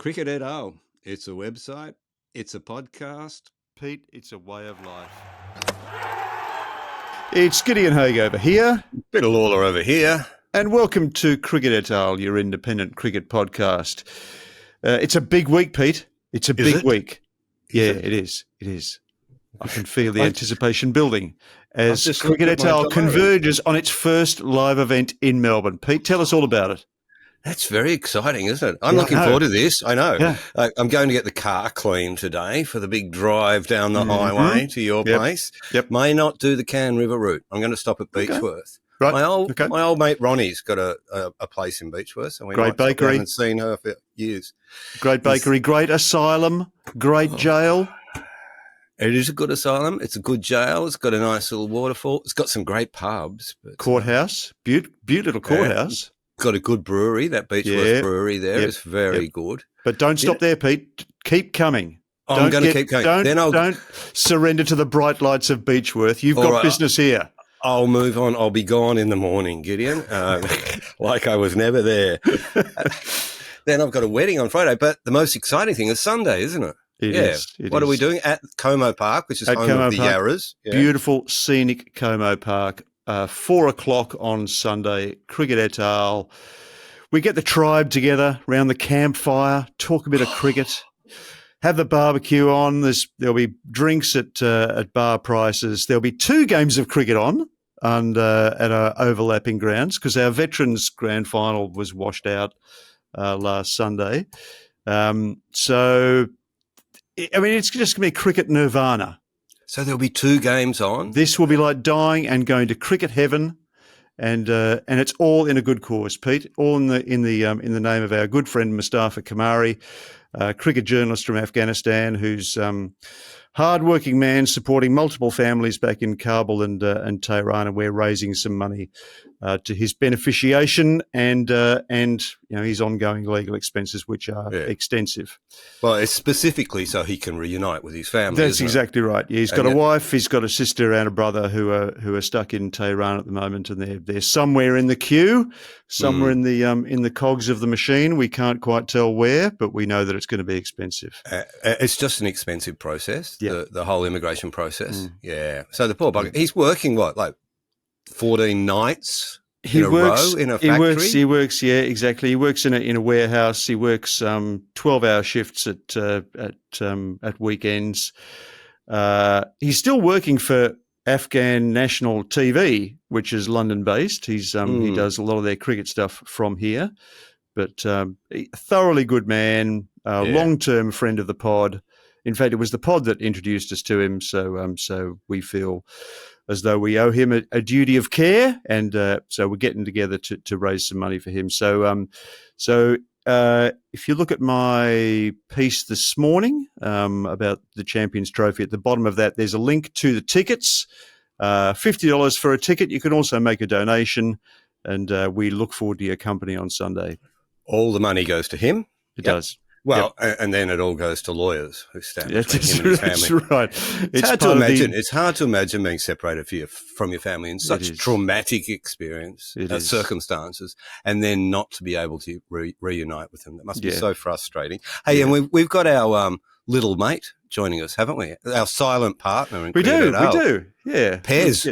Cricket et al. It's a website, it's a podcast. Pete, it's a way of life. It's Gideon Haig over here. Bit of Lawler over here. And welcome to Cricket et al., your independent cricket podcast. It's a big week, Pete. It's a big week. Yeah, it is. It is. I can feel the anticipation building as Cricket et al. Converges on its first live event in Melbourne. Pete, tell us all about it. That's very exciting, isn't it? I'm looking forward to this. I know. Yeah. I'm going to get the car cleaned today for the big drive down the highway to your place. Yep. May not do the Cannes River route. I'm going to stop at Beechworth. Right. My old mate Ronnie's got a place in Beechworth. And we great bakery. I haven't seen her for years. Great bakery, great asylum, great jail. It is a good asylum. It's a good jail. It's got a nice little waterfall. It's got some great pubs. But, courthouse, beautiful courthouse. Got a good brewery. That Beechworth brewery there is very good. But don't stop there, Pete. Keep coming. I'm going to keep coming. Don't surrender to the bright lights of Beechworth. You've got business here. I'll move on. I'll be gone in the morning, Gideon, like I was never there. Then I've got a wedding on Friday. But the most exciting thing is Sunday, isn't it? It is. What are we doing? At Como Park, which is home of the Yarras. Yeah. Beautiful, scenic Como Park. 4 o'clock on Sunday, Cricket et al. We get the tribe together around the campfire, talk a bit of cricket, have the barbecue on. There'll be drinks at bar prices. There'll be 2 games of cricket on and at our overlapping grounds because our Veterans Grand Final was washed out last Sunday. So, I mean, it's just going to be cricket nirvana. So there'll be 2 games on. This will be like dying and going to cricket heaven, and it's all in a good cause, Pete. All in the name of our good friend Mustafa Kamari, cricket journalist from Afghanistan, who's hard-working man supporting multiple families back in Kabul and Tehran, and we're raising some money to his beneficiation and his ongoing legal expenses, which are extensive. Well, it's specifically so he can reunite with his family. That's exactly right. Yeah, he's got a wife, he's got a sister and a brother who are stuck in Tehran at the moment, and they're somewhere in the queue, somewhere in the cogs of the machine. We can't quite tell where, but we know that it's going to be expensive. It's just an expensive process. The whole immigration process. Yeah. So the poor bugger, he's working like 14 nights in a row in a factory? He works, yeah, exactly. He works in a warehouse. He works 12-hour shifts at weekends. He's still working for Afghan National TV, which is London-based. He does a lot of their cricket stuff from here. But a thoroughly good man, long-term friend of the pod. In fact, it was the pod that introduced us to him, so we feel as though we owe him a duty of care, and so we're getting together to raise some money for him. So if you look at my piece this morning about the Champions Trophy, at the bottom of that, there's a link to the tickets, $50 for a ticket. You can also make a donation, and we look forward to your company on Sunday. All the money goes to him? It does. Well, and then it all goes to lawyers who stand between him and his family. That's right. It's hard to imagine. It's hard to imagine being separated from your family in such traumatic circumstances, and then not to be able to reunite with them. That must be so frustrating. Hey, and we've got our little mate joining us, haven't we? Our silent partner. We do. Yeah. Pez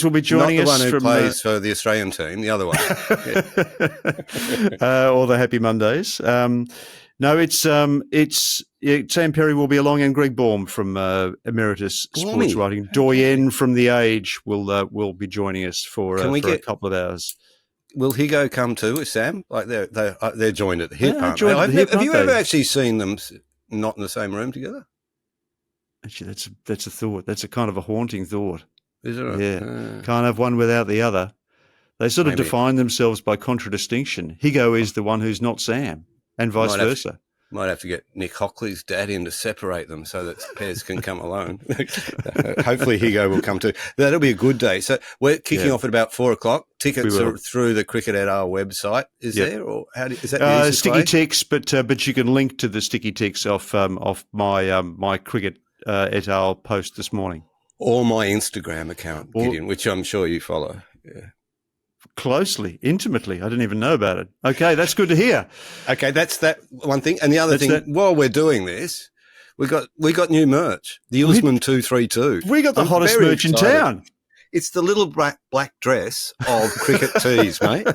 will be joining us. Not the one who plays for the Australian team, the other one. All the happy Mondays. No, it's Sam Perry will be along, and Greg Baum from Emeritus Sports Writing, Doyen from The Age will be joining us for a couple of hours. Will Higo come too with Sam? Like they're joined at the hip, aren't they? Have you ever actually seen them not in the same room together? Actually, that's a thought. That's a kind of a haunting thought. Is it? Yeah. Can't have one without the other. They sort of define themselves by contradistinction. Higo is the one who's not Sam, and vice versa. Might have to get Nick Hockley's dad in to separate them so that Pez can come alone. Hopefully Higo will come too. That'll be a good day. So we're kicking off at about 4 o'clock. Tickets are through the Cricket et al. Website. Is there, or is that Sticky Ticks? But you can link to the Sticky Ticks off my Cricket et al. Post this morning, or my Instagram account, Gideon, which I'm sure you follow. Yeah. closely, intimately. I didn't even know about it. Okay, that's good to hear. Okay, that's that one thing. And the other thing, while we're doing this, we got new merch. The Usman 232. We got the hottest merch in town. It's the little black dress of cricket tees, mate.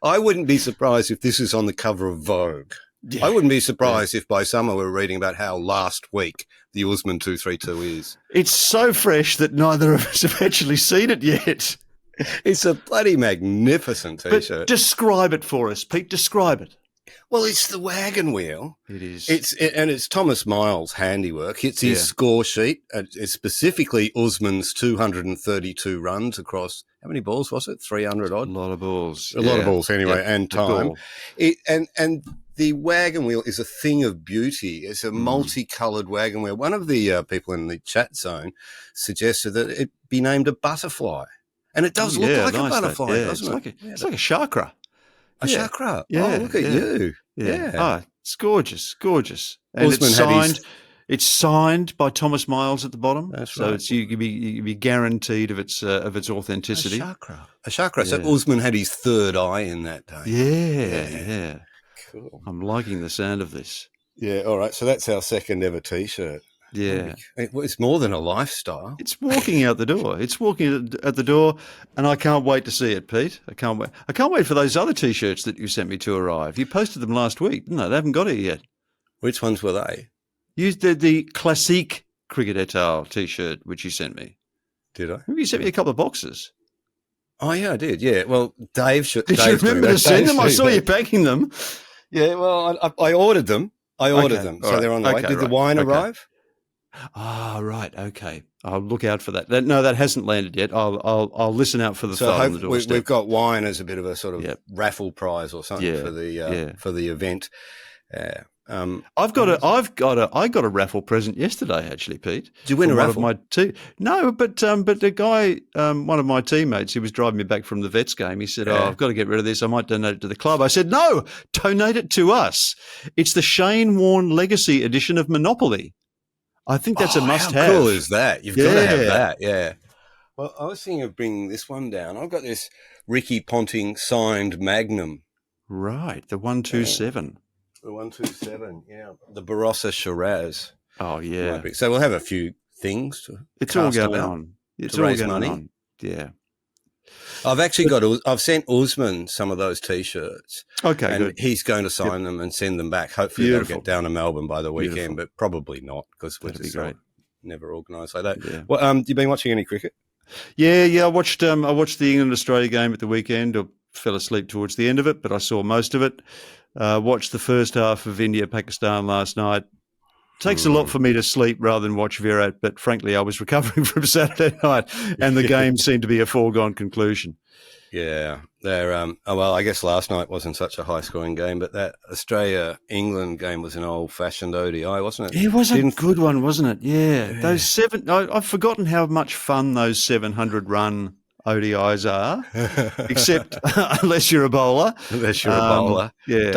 I wouldn't be surprised if this is on the cover of Vogue. Yeah. I wouldn't be surprised if by summer we're reading about how last week the Usman 232 is. It's so fresh that neither of us have actually seen it yet. It's a bloody magnificent T-shirt. But describe it for us, Pete. Describe it. Well, it's the wagon wheel. It is. It's Thomas Miles' handiwork. It's his score sheet. It's specifically Usman's 232 runs across, how many balls was it? 300 odd? A lot of balls. A lot of balls anyway, and time. And the wagon wheel is a thing of beauty. It's a multicoloured wagon wheel. One of the people in the chat zone suggested that it be named a butterfly. And it does look like a butterfly, doesn't it? It's like a chakra. A chakra. Yeah. Oh, look at you. Yeah. Oh, it's gorgeous, gorgeous. And it's signed by Thomas Miles at the bottom. That's right. So you can be guaranteed of its authenticity. A chakra. So Usman had his third eye in that day. Yeah. Cool. I'm liking the sound of this. Yeah. All right. So that's our second ever T-shirt. Yeah. It's more than a lifestyle. It's walking out the door. It's walking at the door, and I can't wait to see it, Pete. I can't wait. I can't wait for those other T-shirts that you sent me to arrive. You posted them last week, didn't they? They haven't got it yet. Which ones were they? You did the Classique Cricket Etal T-shirt, which you sent me. Did I? You sent me a couple of boxes. Oh, yeah, I did. Yeah. Well, Dave should. Did you remember to send them? I saw you packing them. Yeah, well, I ordered them. So they're on the way. Did the wine arrive? Ah, right. Okay. I'll look out for that. No, that hasn't landed yet. I'll listen out for the phone on the doorstep. We've got wine as a bit of a sort of raffle prize or something for the event. I got a raffle present yesterday, actually, Pete. Did you win a raffle? No, but the guy, one of my teammates who was driving me back from the Vets game, he said, I've got to get rid of this. I might donate it to the club. I said, no, donate it to us. It's the Shane Warne Legacy edition of Monopoly. I think that's a must-have. How cool is that? You've got to have that, yeah. Well, I was thinking of bringing this one down. I've got this Ricky Ponting signed Magnum. Right, the 127. The 127, yeah. The Barossa Shiraz. Oh, yeah. So we'll have a few things to It's all going on. It's all going money. On. Yeah. I've sent Usman some of those T-shirts. Okay, and good. He's going to sign them and send them back. Hopefully they'll get down to Melbourne by the weekend, but probably not because we're just never organised like that. Yeah. Well, you been watching any cricket? Yeah. I watched the England-Australia game at the weekend. I fell asleep towards the end of it, but I saw most of it. Watched the first half of India-Pakistan last night. Takes a lot for me to sleep rather than watch Virat, but frankly, I was recovering from Saturday night, and the game seemed to be a foregone conclusion. Yeah, I guess last night wasn't such a high-scoring game, but that Australia-England game was an old-fashioned ODI, wasn't it? It was a good one, wasn't it? Yeah. Those I've forgotten how much fun those 700-run ODIs are, except unless you're a bowler. Yeah.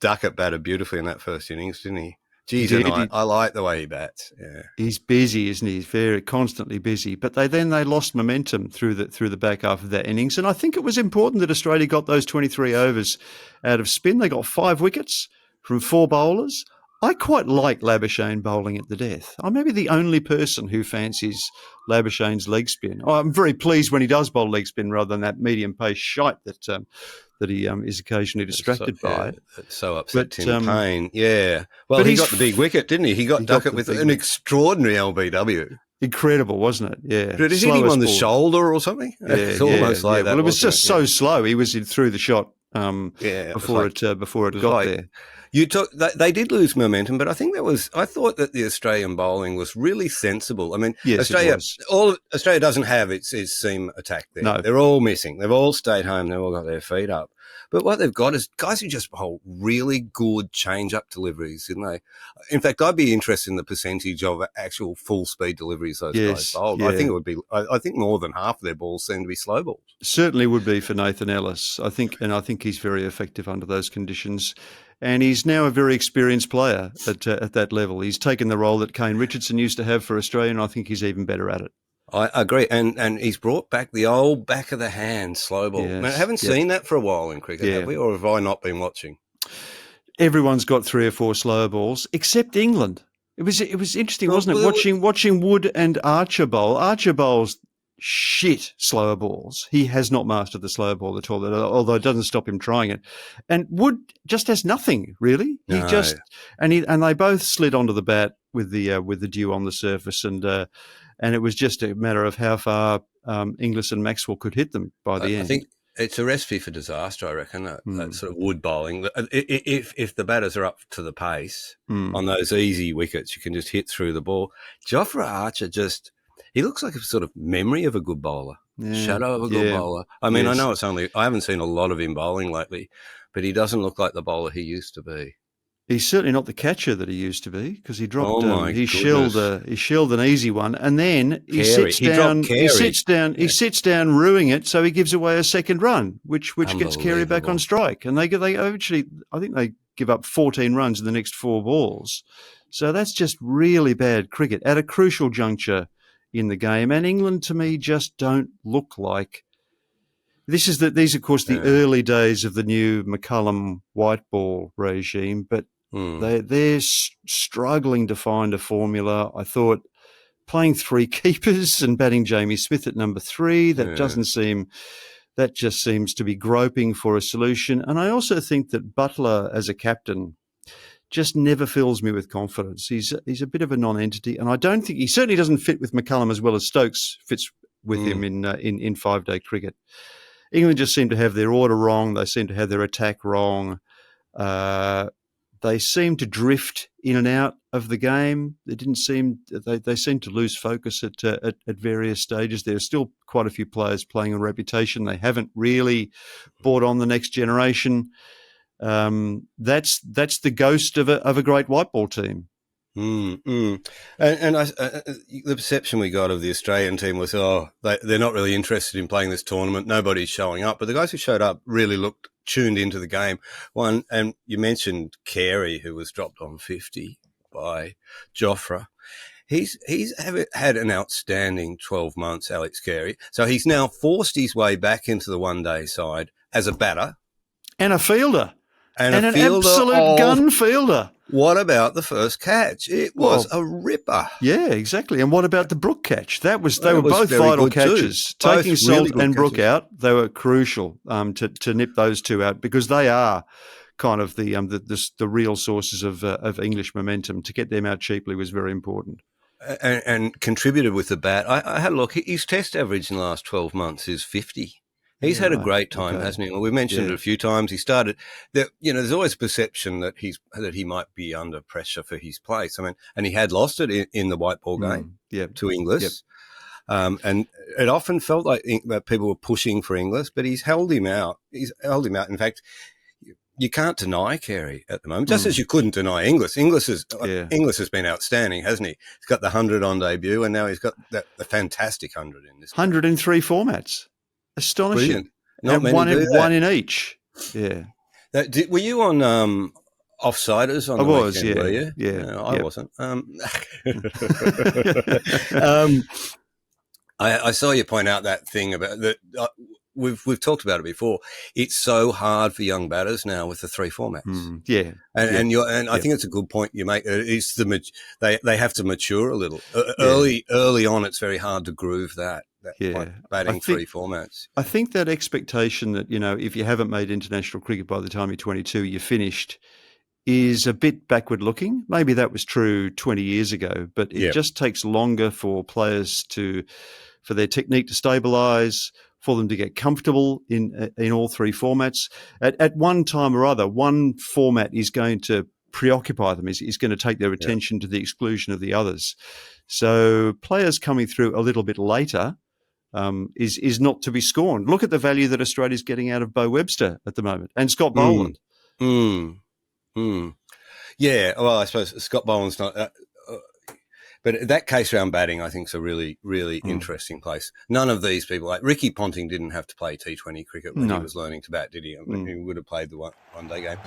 Duckett batted beautifully in that first innings, didn't he? Geez, I like the way he bats. Yeah, he's busy, isn't he? He's very constantly busy. But they lost momentum through the back half of that innings, and I think it was important that Australia got those 23 overs out of spin. They got 5 wickets from 4 bowlers. I quite like Labuschagne bowling at the death. I may be the only person who fancies Labuschagne's leg spin. I'm very pleased when he does bowl leg spin rather than that medium pace shite that he is occasionally distracted by. It's so upset Tim Payne. Yeah. Well, but he got the big wicket, didn't he? He got Duckett with an extraordinary LBW. Incredible, wasn't it? Yeah. Did he hit him on the shoulder or something? Yeah, it's almost like that. Well, it was just so slow. He was through the shot before it got there. They did lose momentum, but I thought that the Australian bowling was really sensible. I mean, Australia doesn't have its seam attack there. No. They're all missing. They've all stayed home. They've all got their feet up. But what they've got is guys who just bowl really good change-up deliveries, didn't they? In fact, I'd be interested in the percentage of actual full-speed deliveries those guys bowled. Yeah. I think it would be. I think more than half of their balls seem to be slow balls. Certainly would be for Nathan Ellis. I think he's very effective under those conditions. And he's now a very experienced player at that level. He's taken the role that Kane Richardson used to have for Australia, and I think he's even better at it. I agree, and he's brought back the old back of the hand slow ball. Yes. Now, I haven't seen that for a while in cricket, have we? Or have I not been watching? Everyone's got 3 or 4 slow balls, except England. It was interesting, wasn't it? Watching Wood and Archer bowl. Archer bowls shit slower balls. He has not mastered the slow ball at all, although it doesn't stop him trying it. And Wood just has nothing really. He just and they both slid onto the bat with the dew on the surface, and it was just a matter of how far Inglis and Maxwell could hit them by the end. I think it's a recipe for disaster, I reckon, that sort of Wood bowling. If the batters are up to the pace on those easy wickets, you can just hit through the ball. Jofra Archer he looks like a sort of memory of a good bowler, shadow of a good bowler. I mean, I know I haven't seen a lot of him bowling lately, but he doesn't look like the bowler he used to be. He's certainly not the catcher that he used to be, because he dropped. He goodness. shelled an easy one, and then he sits down. He sits down, ruining it. So he gives away a second run, which gets Carey back on strike, and they eventually, I think they give up 14 runs in the next 4 balls. So that's just really bad cricket at a crucial juncture in the game. And England, to me, just don't look like. These are, of course, the early days of the new McCullum white ball regime, but they're struggling to find a formula. I thought playing 3 keepers and batting Jamie Smith at number 3, that just seems to be groping for a solution. And I also think that Butler as a captain just never fills me with confidence. He's a bit of a non-entity, and I don't think he certainly doesn't fit with McCullum as well as Stokes fits with him in 5-day cricket. England just seem to have their order wrong. They seem to have their attack wrong. They seem to drift in and out of the game. They seem to lose focus at various stages. There are still quite a few players playing on reputation. They haven't really brought on the next generation. That's the ghost of a great white ball team. And the perception we got of the Australian team was, they're not really interested in playing this tournament. Nobody's showing up. But the guys who showed up really looked tuned into the game. And you mentioned Carey, who was dropped on 50 by Jofra. He's had an outstanding 12 months, Alex Carey. So he's now forced his way back into the one-day side as a batter. And a fielder. And an absolute gun fielder. What about the first catch? It was a ripper. Yeah, exactly. And what about the Brook catch? They were both vital catches. Taking Salt and Brook out, they were crucial to nip those two out, because they are kind of the real sources of English momentum. To get them out cheaply was very important. And contributed with the bat. I had a look. His test average in the last 12 months is 50. He's had a great time, hasn't he? Well, we've mentioned it a few times. He started there's always a perception that he might be under pressure for his place. I mean, and he had lost it in the white ball game to Inglis. Yep. And it often felt like that people were pushing for Inglis, but he's held him out. In fact, you can't deny Carey at the moment, just as you couldn't deny Inglis. Inglis has been outstanding, hasn't he? He's got the 100 on debut, and now he's got the fantastic 100 in this. 103 formats. Astonishing. Not many do that. One in each. Yeah. Were you on Offsiders on the weekend, were you? Yeah. No, I wasn't. I saw you point out that thing about that. We've talked about it before. It's so hard for young batters now with the 3 formats. I think it's a good point you make. It's they have to mature a little. Early on, it's very hard to groove that batting 3 formats. I think that expectation that, if you haven't made international cricket by the time you're 22, you're finished, is a bit backward looking. Maybe that was true 20 years ago, but it just takes longer for players for their technique to stabilise, for them to get comfortable in all 3 formats. At one time or other, one format is going to preoccupy them, is going to take their attention to the exclusion of the others. So players coming through a little bit later is not to be scorned. Look at the value that Australia's getting out of Bo Webster at the moment, and Scott Boland. Yeah, well, I suppose Scott Boland's not... but that case round batting, I think, is a really, really interesting place. None of these people, like Ricky Ponting, didn't have to play T20 cricket when he was learning to bat, did he? I mean, he would have played the one-day game.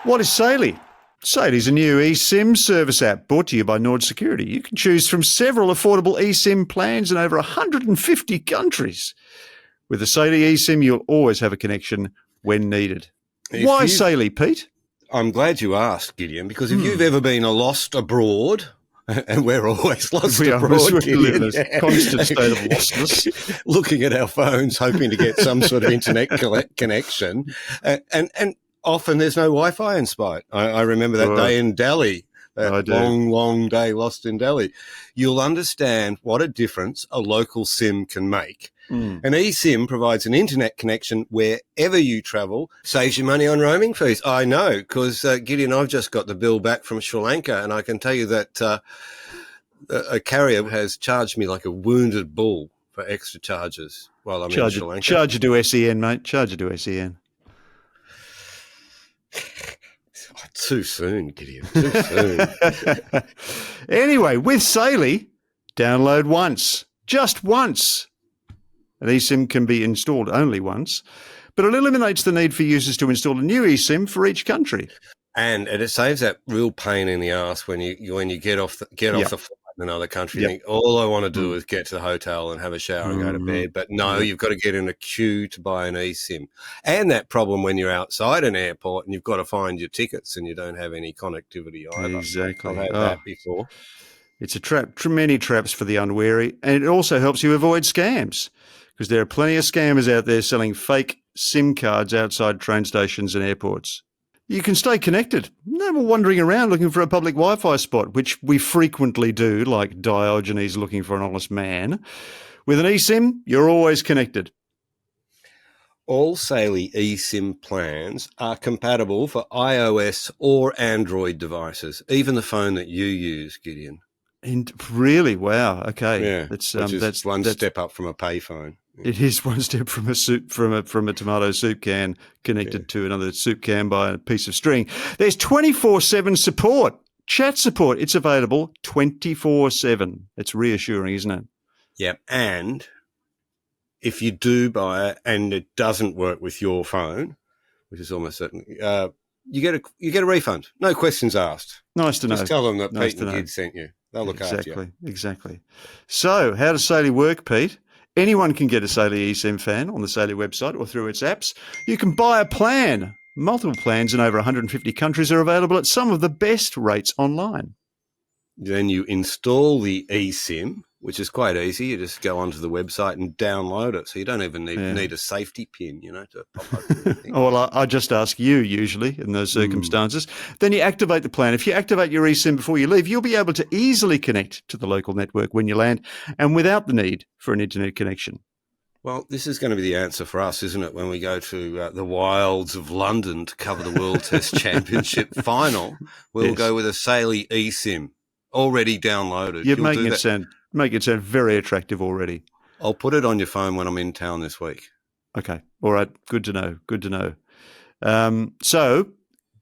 What is Saily? Saily's a new eSIM service app brought to you by Nord Security. You can choose from several affordable eSIM plans in over 150 countries. With the Saily eSIM, you'll always have a connection when needed. Why Saily, Pete? I'm glad you asked, Gideon, because if you've ever been lost abroad, and we're always lost abroad, we live in a constant state of lostness, looking at our phones, hoping to get some sort of internet connection, and often there's no Wi-Fi in spite. I remember that day in Delhi, that long day lost in Delhi. You'll understand what a difference a local SIM can make. An eSIM provides an internet connection wherever you travel, saves you money on roaming fees. I know, because Gideon, I've just got the bill back from Sri Lanka, and I can tell you that a carrier has charged me like a wounded bull for extra charges while I'm in Sri Lanka. Charge it to SEN, mate. Charge it to SEN. Too soon, Gideon. Too soon. Anyway, with Saily, download once, just once. An eSIM can be installed only once, but it eliminates the need for users to install a new eSIM for each country. And it saves that real pain in the ass when you get off the flight in another country. You think, all I want to do is get to the hotel and have a shower and go to bed. But no, you've got to get in a queue to buy an eSIM. And that problem when you're outside an airport and you've got to find your tickets and you don't have any connectivity either. Exactly. I've had that before. It's a trap, many traps for the unwary. And it also helps you avoid scams, because there are plenty of scammers out there selling fake SIM cards outside train stations and airports. You can stay connected, never wandering around looking for a public Wi-Fi spot, which we frequently do, like Diogenes looking for an honest man. With an eSIM, you're always connected. All Saily eSIM plans are compatible for iOS or Android devices, even the phone that you use, Gideon. And really, wow, okay, yeah, that's one step up from a payphone. It is one step from a tomato soup can connected to another soup can by a piece of string. There's 24/7 support, chat support. It's available 24/7. It's reassuring, isn't it? Yeah, and if you do buy it and it doesn't work with your phone, which is almost certain, you get a refund. No questions asked. Nice to know. Just tell them that Pete and Kid sent you. They'll look after you. Exactly. So, how does Saily work, Pete? Anyone can get a Saily eSIM fan on the Saily website or through its apps. You can buy a plan. Multiple plans in over 150 countries are available at some of the best rates online. Then you install the eSIM, which is quite easy. You just go onto the website and download it. So you don't even need a safety pin, to pop up. Well, I just ask you usually in those circumstances. Then you activate the plan. If you activate your eSIM before you leave, you'll be able to easily connect to the local network when you land and without the need for an internet connection. Well, this is going to be the answer for us, isn't it, when we go to the wilds of London to cover the World Test Championship final? We'll go with a Saily eSIM already downloaded. You're making it sound very attractive already. I'll put it on your phone when I'm in town this week. Okay. All right. Good to know. So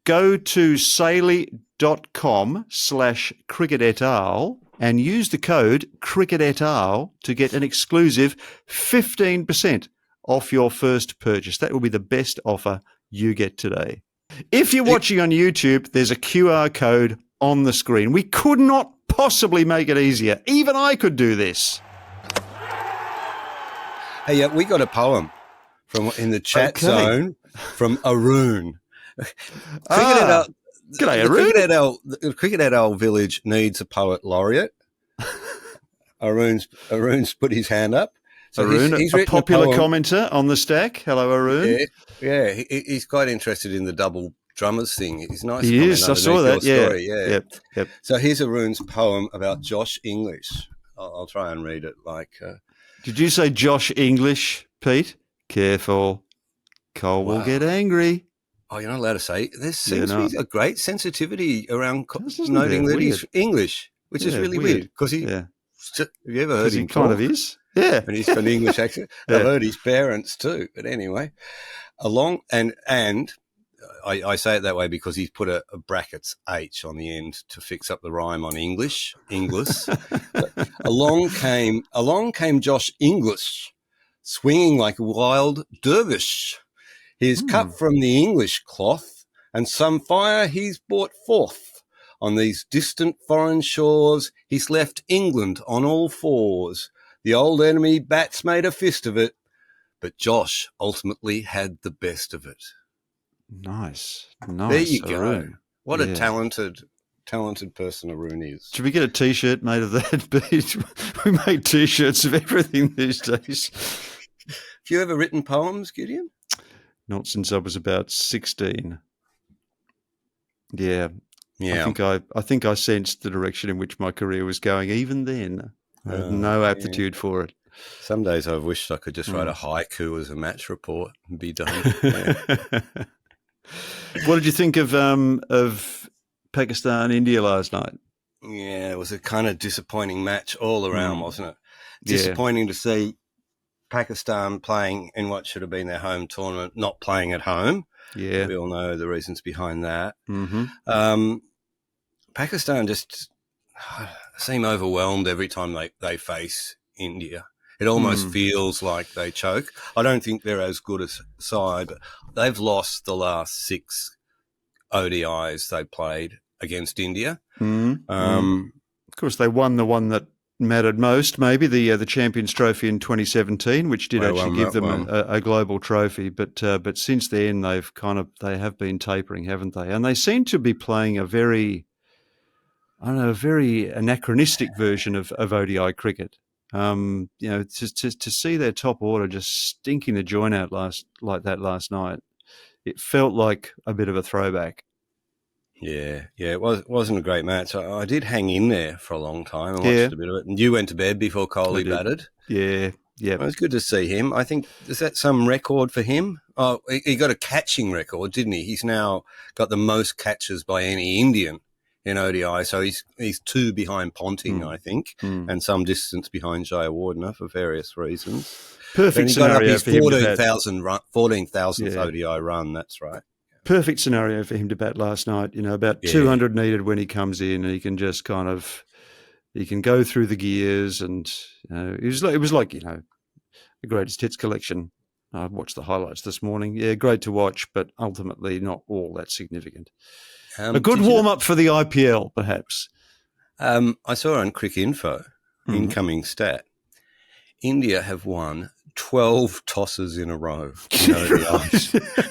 go to saily.com/cricket et al. and use the code cricket et al. To get an exclusive 15% off your first purchase. That will be the best offer you get today. If you're watching on YouTube, there's a QR code on the screen. We could not possibly make it easier. Even I could do this. Hey, we got a poem in the chat zone from Arun. G'day, Arun. The Cricket et al. Village needs a poet laureate. Arun's put his hand up. So Arun, he's a popular commenter on the stack. Hello, Arun. Yeah, he's quite interested in the double drummers thing. He's nice. He is. I saw that. Story. Yeah. Yep. So here's Arun's poem about Josh English. I'll try and read it like. Did you say Josh English, Pete? Careful. Cole will get angry. Oh, you're not allowed to say. There seems to be a great sensitivity around noting that he's English, which is really weird. Because have you ever heard him talk? He kind of is. Yeah. And he's got an English accent. I've heard his parents too. But anyway, I say it that way because he's put a brackets H on the end to fix up the rhyme on English. along came Josh English, swinging like a wild dervish. He is cut from the English cloth, and some fire he's brought forth. On these distant foreign shores, he's left England on all fours. The old enemy bats made a fist of it, but Josh ultimately had the best of it. Nice. There you Arun. go. What a talented person Arun is. Should we get a T-shirt made of that? We make T-shirts of everything these days. Have you ever written poems, Gideon? Not since I was about 16. Yeah. I think I sensed the direction in which my career was going. Even then, I had no aptitude for it. Some days I've wished I could just write a haiku as a match report and be done. What did you think of Pakistan, India last night? Yeah, it was a kind of disappointing match all around, wasn't it? Disappointing to see Pakistan playing in what should have been their home tournament, not playing at home. Yeah. We all know the reasons behind that. Mm-hmm. Pakistan just seem overwhelmed every time they face India. It almost feels like they choke. I don't think they're as good a side, but they've lost the last 6 ODIs they played against India. Of course, they won the one that mattered most, maybe the Champions Trophy in 2017, which did actually give them a global trophy. But since then, they have been tapering, haven't they? And they seem to be playing a very anachronistic version of ODI cricket. To see their top order just stinking the joint out like that last night, it felt like a bit of a throwback. Yeah, it wasn't a great match. I did hang in there for a long time and watched a bit of it. And you went to bed before Kohli batted. Yeah. It was good to see him. I think, is that some record for him? Oh, he got a catching record, didn't he? He's now got the most catches by any Indian in ODI. So he's 2 behind Ponting, I think, and some distance behind Jayawardene for various reasons. Perfect scenario for him to bat. 14,000th ODI run, that's right. Perfect scenario for him to bat last night. About 200 needed when he comes in, and he can just he can go through the gears, and it was like the greatest hits collection. I watched the highlights this morning. Yeah, great to watch, but ultimately not all that significant. A good warm-up for the IPL, perhaps. I saw on Crick Info, incoming stat, India have won 12 tosses in a row.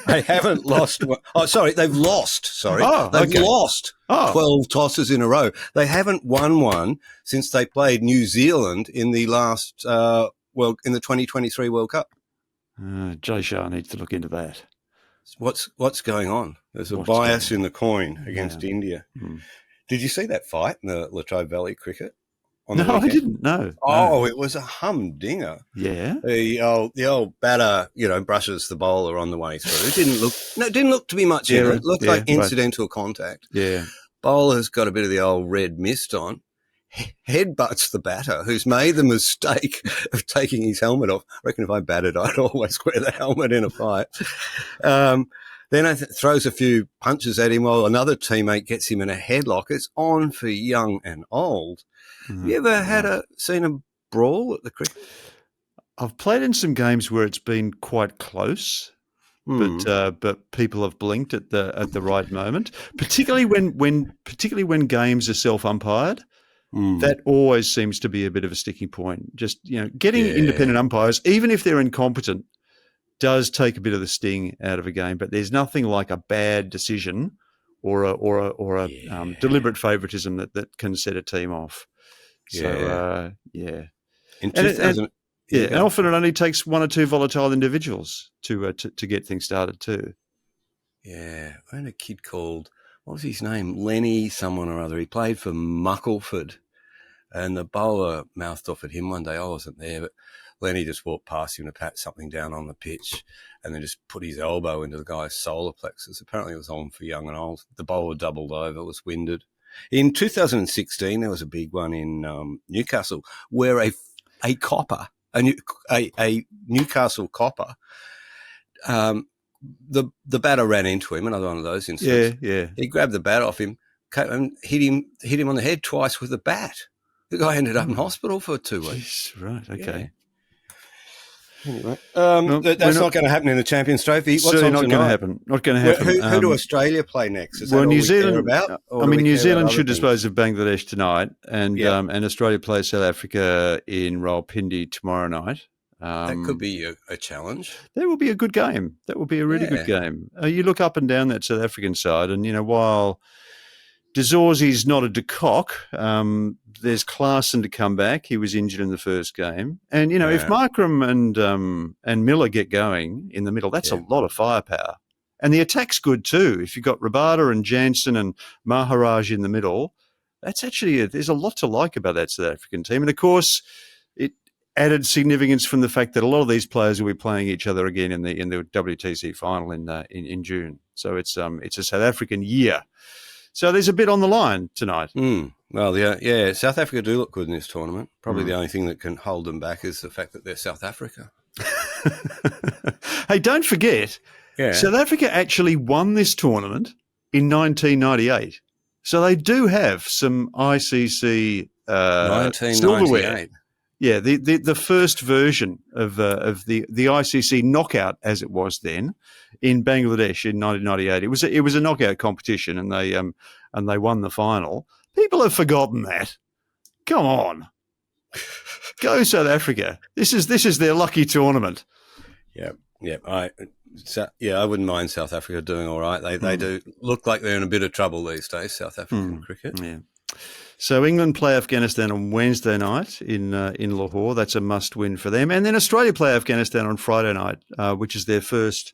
They haven't lost one. Oh, sorry, they've lost. They've lost 12 tosses in a row. They haven't won one since they played New Zealand in the last, in the 2023 World Cup. Jay Shah needs to look into that. What's going on? There's a bias in the coin against India. Did you see that fight in the Latrobe Valley cricket? No, I didn't. No. Oh, it was a humdinger. Yeah. The old batter, brushes the bowler on the way through. It didn't look to be much in it. It looked like incidental contact. Yeah. Bowler's got a bit of the old red mist on. Headbutts the batter, who's made the mistake of taking his helmet off. I reckon if I batted, I'd always wear the helmet in a fight. Then throws a few punches at him while another teammate gets him in a headlock. It's on for young and old. Have you ever seen a brawl at the cricket? I've played in some games where it's been quite close, but people have blinked at the right moment. Particularly when games are self-umpired, that always seems to be a bit of a sticking point. Just getting independent umpires, even if they're incompetent, does take a bit of the sting out of a game. But there's nothing like a bad decision or a deliberate favoritism that can set a team off. So, In 2000, and often it only takes 1 or 2 volatile individuals to get things started too. Yeah, I had a kid called, what was his name? Lenny someone or other. He played for Muckleford, and the bowler mouthed off at him one day. I wasn't there, but Lenny just walked past him to pat something down on the pitch and then just put his elbow into the guy's solar plexus. Apparently it was on for young and old. The bowler doubled over, was winded. In 2016, there was a big one in Newcastle where a copper, a Newcastle copper, the batter ran into him, another one of those incidents. Yeah. He grabbed the bat off him and hit him on the head twice with a bat. The guy ended up in hospital for 2 weeks. Right, okay. Anyway, that's not going to happen in the Champions Trophy. What's certainly on not going to happen. Not going to happen. Who do Australia play next? Is that all New we Zealand. care about? New Zealand should dispose of Bangladesh tonight, and Australia plays South Africa in Rawalpindi tomorrow night. That could be a challenge. That will be a good game. That will be a really good game. You look up and down that South African side, and while De Zorzie's not a de Kock, there's Klaassen to come back. He was injured in the first game. And, if Markram and Miller get going in the middle, that's a lot of firepower. And the attack's good too. If you've got Rabada and Jansen and Maharaj in the middle, that's actually there's a lot to like about that South African team. And, of course, it added significance from the fact that a lot of these players will be playing each other again in the WTC final in June. So it's a South African year. So there's a bit on the line tonight. Well, South Africa do look good in this tournament. Probably the only thing that can hold them back is the fact that they're South Africa. Hey, don't forget, South Africa actually won this tournament in 1998. So they do have some ICC 1998. silverware. Yeah, the first version of the ICC knockout, as it was then, in Bangladesh in 1998. It was a knockout competition, and they won the final. People have forgotten that. Come on, go South Africa. This is their lucky tournament. Yeah. I wouldn't mind South Africa doing all right. They do look like they're in a bit of trouble these days. South African cricket. Yeah. So England play Afghanistan on Wednesday night in Lahore. That's a must-win for them. And then Australia play Afghanistan on Friday night, which is their first,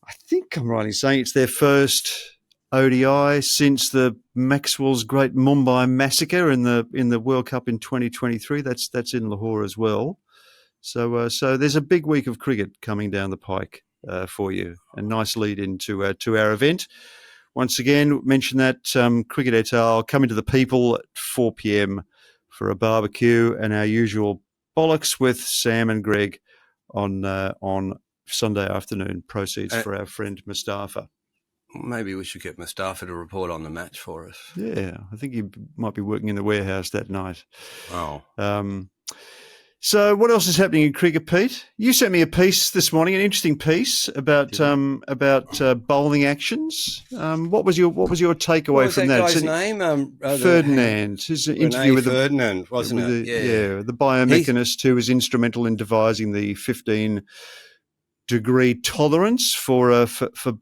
I think I'm right in saying it's their first ODI since the Maxwell's great Mumbai massacre in the World Cup in 2023. That's in Lahore as well. So there's a big week of cricket coming down the pike for you. A nice lead into our event. Once again, mention that Cricket et al. Coming to the People at 4 p.m. for a barbecue and our usual bollocks with Sam and Greg on Sunday afternoon. Proceeds for our friend Mustafa. Maybe we should get Mustafa to report on the match for us. Yeah, I think he might be working in the warehouse that night. Oh. So what else is happening in cricket, Pete? You sent me a piece this morning, an interesting piece about bowling actions. What was your takeaway from that? What was that guy's name? Ferdinand. His interview with Ferdinand, wasn't it? Yeah, the biomechanist who was instrumental in devising the 15-degree tolerance for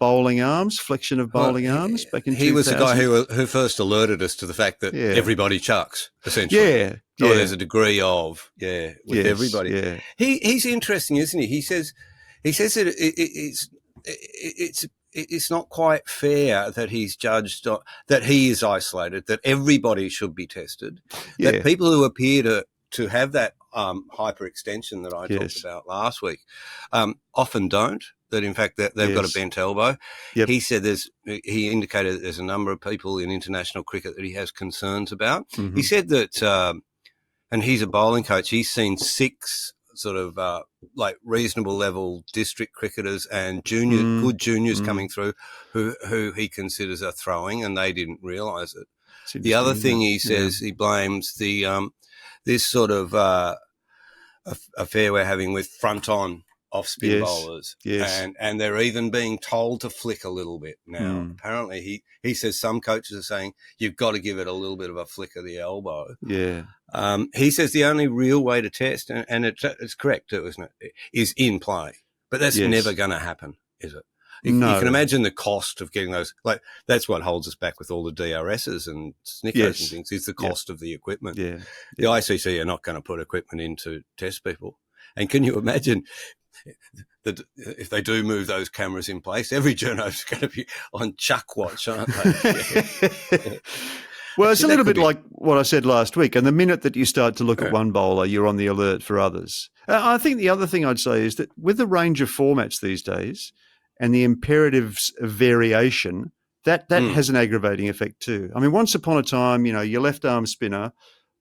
bowling arms, flexion of bowling arms back in 2000. He was the guy who first alerted us to the fact that everybody chucks, essentially. There's a degree of with everybody. Yeah. He's interesting, isn't he? He says that it's not quite fair that he's judged that he is isolated, that everybody should be tested, that people who appear to have that hyperextension that I talked about last week often don't. That in fact that they've got a bent elbow. Yep. He said he indicated that there's a number of people in international cricket that he has concerns about. Mm-hmm. He said that, and he's a bowling coach. He's seen 6 sort of like reasonable level district cricketers and good juniors coming through who he considers are throwing, and they didn't realise it. The other thing he says he blames the this sort of affair we're having with front on off spin bowlers, and they're even being told to flick a little bit now. Apparently, he says some coaches are saying you've got to give it a little bit of a flick of the elbow. Yeah. He says the only real way to test, and it's correct too, isn't it, is in play. But that's never going to happen, is it? You can imagine the cost of getting those. Like that's what holds us back with all the DRSs and snickers and things. Is the cost of the equipment. Yeah. The ICC are not going to put equipment in to test people. And can you imagine that if they do move those cameras in place, every journo is going to be on chuck watch, aren't they? Well, it's a little bit like what I said last week. And the minute that you start to look at one bowler, you're on the alert for others. I think the other thing I'd say is that with the range of formats these days and the imperatives of variation, that has an aggravating effect too. I mean, once upon a time, your left arm spinner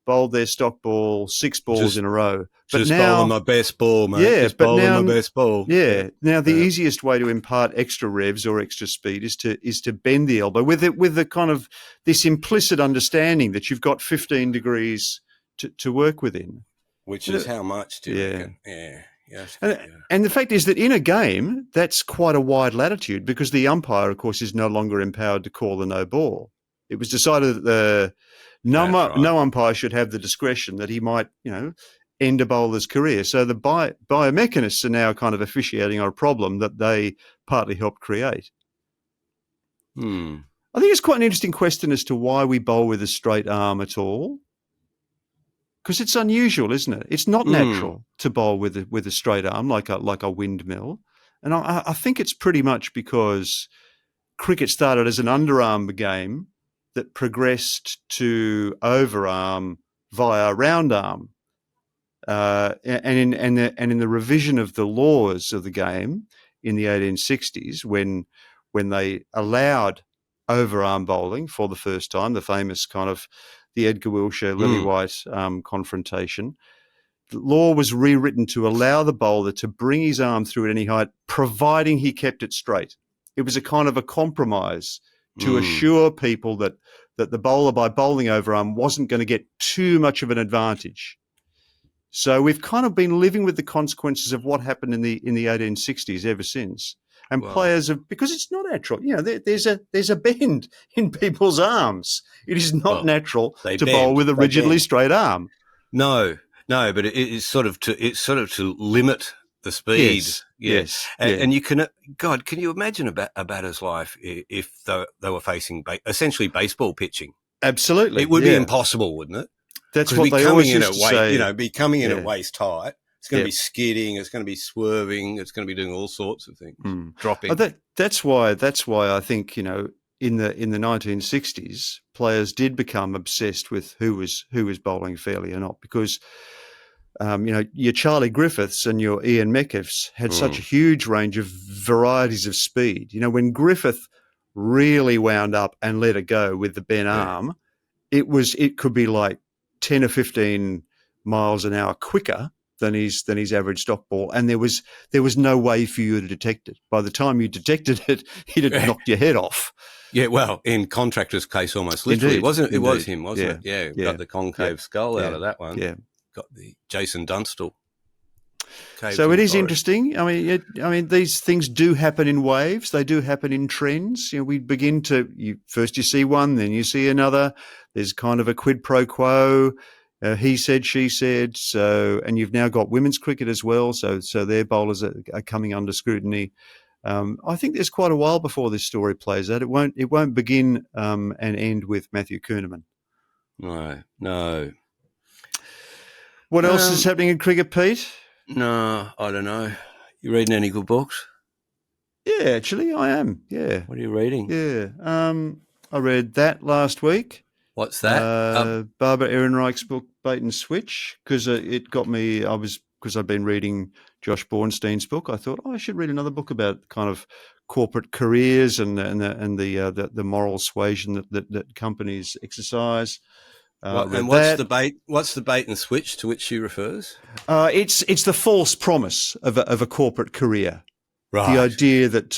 bowled their stock ball 6 balls in a row. But just now, bowling my best ball, mate. Yeah, just but bowling now, my best ball. Yeah. Now the easiest way to impart extra revs or extra speed is to bend the elbow with the kind of this implicit understanding that you've got 15 degrees to work within. Which is how much do you reckon? Yes. And the fact is that in a game, that's quite a wide latitude because the umpire, of course, is no longer empowered to call the no ball. It was decided that no umpire should have the discretion that he might, end a bowler's career. So the biomechanists are now kind of officiating on a problem that they partly helped create. I think it's quite an interesting question as to why we bowl with a straight arm at all. Because it's unusual, isn't it? It's not natural to bowl with a straight arm like a windmill, and I think it's pretty much because cricket started as an underarm game that progressed to overarm via round arm, and in the revision of the laws of the game in the 1860s, when they allowed overarm bowling for the first time, the famous kind of the Edgar Wilshire, Lillywhite confrontation. The law was rewritten to allow the bowler to bring his arm through at any height, providing he kept it straight. It was a kind of a compromise to assure people that the bowler, by bowling overarm, wasn't going to get too much of an advantage. So we've kind of been living with the consequences of what happened in the 1860s ever since. And players have, because it's not natural. There's a bend in people's arms. It is not natural to bowl with a rigidly straight arm. No, but it's sort of to limit the speed. Yes. And you can you imagine a batter's life if they were facing essentially baseball pitching? Absolutely, it would be impossible, wouldn't it? That's what they always used to say. Be coming in at waist height. It's going to be skidding. It's going to be swerving. It's going to be doing all sorts of things, dropping. That's why I think in the 1960s, players did become obsessed with who was bowling fairly or not, because your Charlie Griffiths and your Ian Metcalfs had such a huge range of varieties of speed. When Griffith really wound up and let it go with the bent arm, it could be like 10 or 15 miles an hour quicker than his average stock ball, and there was no way for you to detect it. By the time you detected it, it had knocked your head off. Yeah, well, in Contractor's case, almost literally, wasn't it? It was him, wasn't it? Yeah, got the concave skull out of that one. Yeah, got the Jason Dunstall. So it is interesting. I mean, these things do happen in waves. They do happen in trends. We begin to first you see one, then you see another. There's kind of a quid pro quo. He said, she said. So, and you've now got women's cricket as well. So their bowlers are coming under scrutiny. I think there's quite a while before this story plays out. It won't begin and end with Matthew Kuhneman. No. What else is happening in cricket, Pete? No, I don't know. You reading any good books? Yeah, actually, I am. Yeah. What are you reading? Yeah. I read that last week. What's that? Barbara Ehrenreich's book, Bait and Switch, because it got me. Because I've been reading Josh Bornstein's book. I thought I should read another book about kind of corporate careers and the moral suasion that companies exercise. What's the bait? What's the bait and switch to which she refers? It's the false promise of a corporate career. Right. The idea that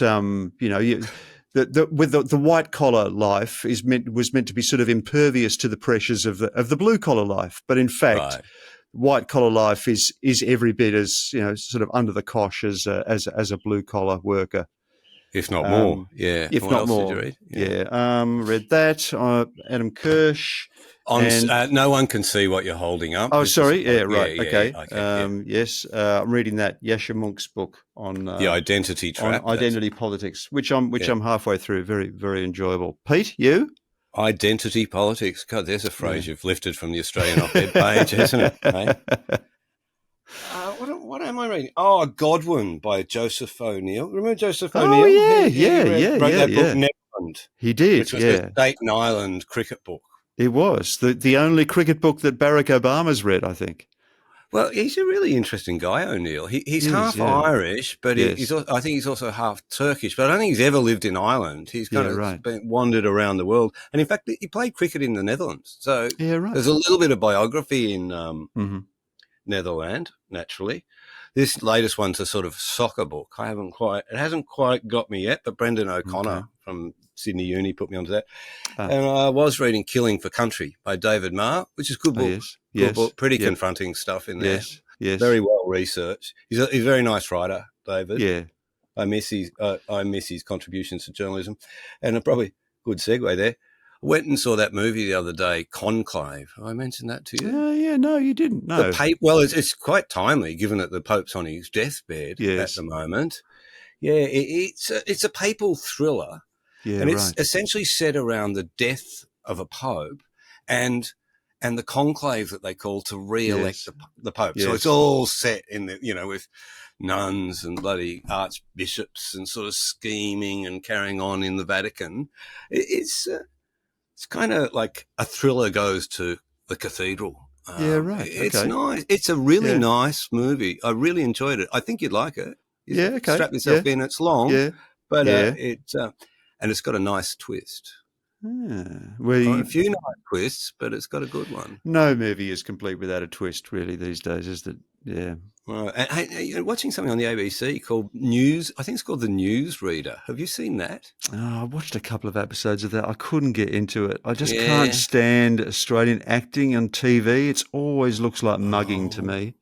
with the white collar life was meant to be sort of impervious to the pressures of the blue collar life, but in fact, white collar life is every bit as sort of under the cosh as a blue collar worker, if not more. If not more. Did you read? Read that. Adam Kirsch. No one can see what you're holding up. Oh, sorry. Right. Okay. Yes. I'm reading that Yasha Monk's book on the identity trap, on identity politics, which I'm halfway through. Very, very enjoyable. Pete, you? Identity politics. God, there's a phrase you've lifted from the Australian op-ed page, isn't it? Hey? What am I reading? Oh, Godwin by Joseph O'Neill. Remember Joseph O'Neill? Oh, yeah. He wrote that book, Neverland. He did, which was a Staten Island cricket book. It was the only cricket book that Barack Obama's read, I think. Well, he's a really interesting guy, O'Neill. He's half Irish, but I think he's also half Turkish. But I don't think he's ever lived in Ireland. He's kind of wandered around the world. And in fact, he played cricket in the Netherlands. So there's a little bit of biography in Netherlands, naturally. This latest one's a sort of soccer book. It hasn't quite got me yet, but Brendan O'Connor from Sydney Uni put me onto that. And I was reading Killing for Country by David Marr, which is a good book. Good book, pretty confronting stuff in there. Yes. Very well researched. He's a very nice writer, David. Yeah. I miss his contributions to journalism. And a probably good segue there. I went and saw that movie the other day, Conclave. I mentioned that to you. Yeah, no, you didn't. No. Well, it's quite timely, given that the Pope's on his deathbed at the moment. Yeah, it's a papal thriller. Yeah, and it's essentially set around the death of a pope and the conclave that they call to re-elect the pope. Yes. So it's all set in with nuns and bloody archbishops and sort of scheming and carrying on in the Vatican. It's kind of like a thriller goes to the cathedral. It's nice. It's a really nice movie. I really enjoyed it. I think you'd like it. Strap yourself in. It's long, but and it's got a nice twist. A few nice twists, but it's got a good one. No movie is complete without a twist, really, these days, is it? Yeah. Right. And watching something on the ABC called News. I think it's called The Newsreader. Have you seen that? Oh, I watched a couple of episodes of that. I couldn't get into it. I just can't stand Australian acting on TV. It always looks like mugging to me.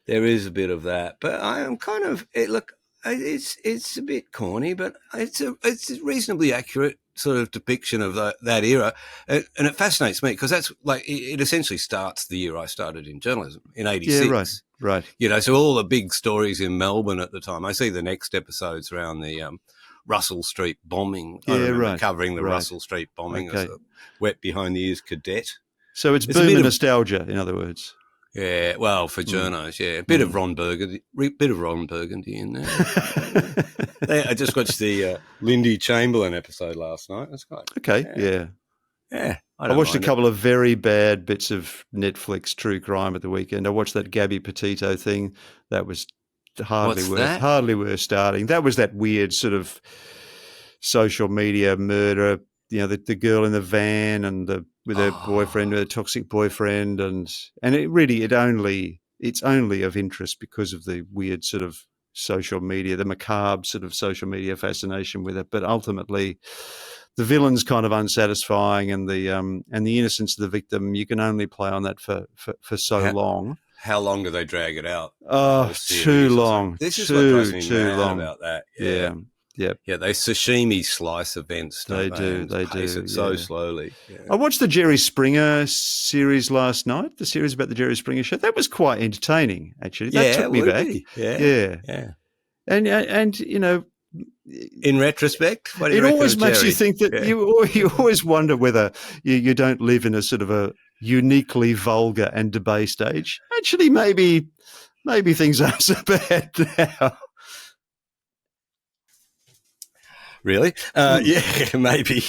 There is a bit of that, but I am kind of it's a bit corny, but it's a reasonably accurate sort of depiction of that era, and it fascinates me because that's like it essentially starts the year I started in journalism in '86. Yeah, right. So all the big stories in Melbourne at the time. I see the next episodes around the Russell Street bombing. Covering the Russell Street bombing as a wet behind the ears cadet. So it's boomer nostalgia, in other words. Yeah, well, for journos, a bit of Ron Burgundy in there. I just watched the Lindy Chamberlain episode last night. That's great. Okay, yeah. I watched a couple of very bad bits of Netflix true crime at the weekend. I watched that Gabby Petito thing. That was hardly worth starting. That was that weird sort of social media murder. The girl in the van and with her boyfriend, with a toxic boyfriend, and it's only of interest because of the weird sort of social media, the macabre sort of social media fascination with it. But ultimately, the villain's kind of unsatisfying, and the innocence of the victim, you can only play on that for so long. How long do they drag it out? Too long. This is what drives me mad about that. Yeah. Yeah, they sashimi slice events. They do. It so slowly. Yeah. I watched the Jerry Springer series last night. The series about the Jerry Springer show. That was quite entertaining, actually. That took me back. Yeah. And in retrospect, what do you it always makes you think that you always wonder whether you don't live in a sort of a uniquely vulgar and debased age. Actually, maybe things aren't so bad now. Really? Maybe.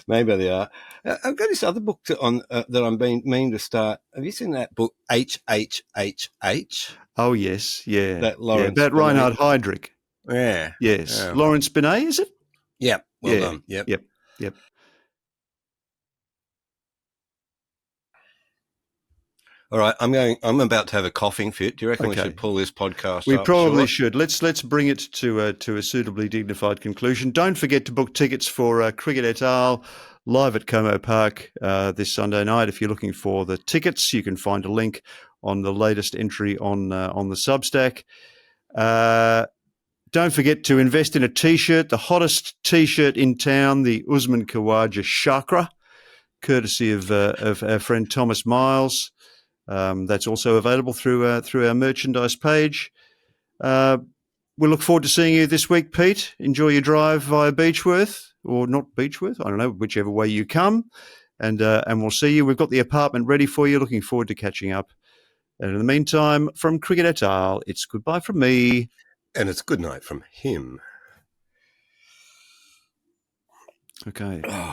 Maybe they are. I've got this other book that I'm meaning to start. Have you seen that book, HHHH? Oh, yes. Yeah. That Lawrence about Reinhard Heydrich. Yeah. Yes. Lawrence Binet, is it? Yeah. Well done. Yep. All right, I'm about to have a coughing fit. Do you reckon we should pull this podcast We up probably short? should. Let's bring it to a suitably dignified conclusion. Don't forget to book tickets for Cricket et al. Live at Como Park this Sunday night. If you're looking for the tickets, you can find a link on the latest entry on the Substack. Don't forget to invest in a T-shirt, the hottest T-shirt in town, the Usman Khawaja Chakra, courtesy of our friend Thomas Miles. That's also available through our merchandise page. We look forward to seeing you this week, Pete. Enjoy your drive via Beechworth, or not Beechworth, I don't know, whichever way you come. And we'll see you. We've got the apartment ready for you. Looking forward to catching up. And in the meantime, from Cricket et al., it's goodbye from me. And it's good night from him. Okay.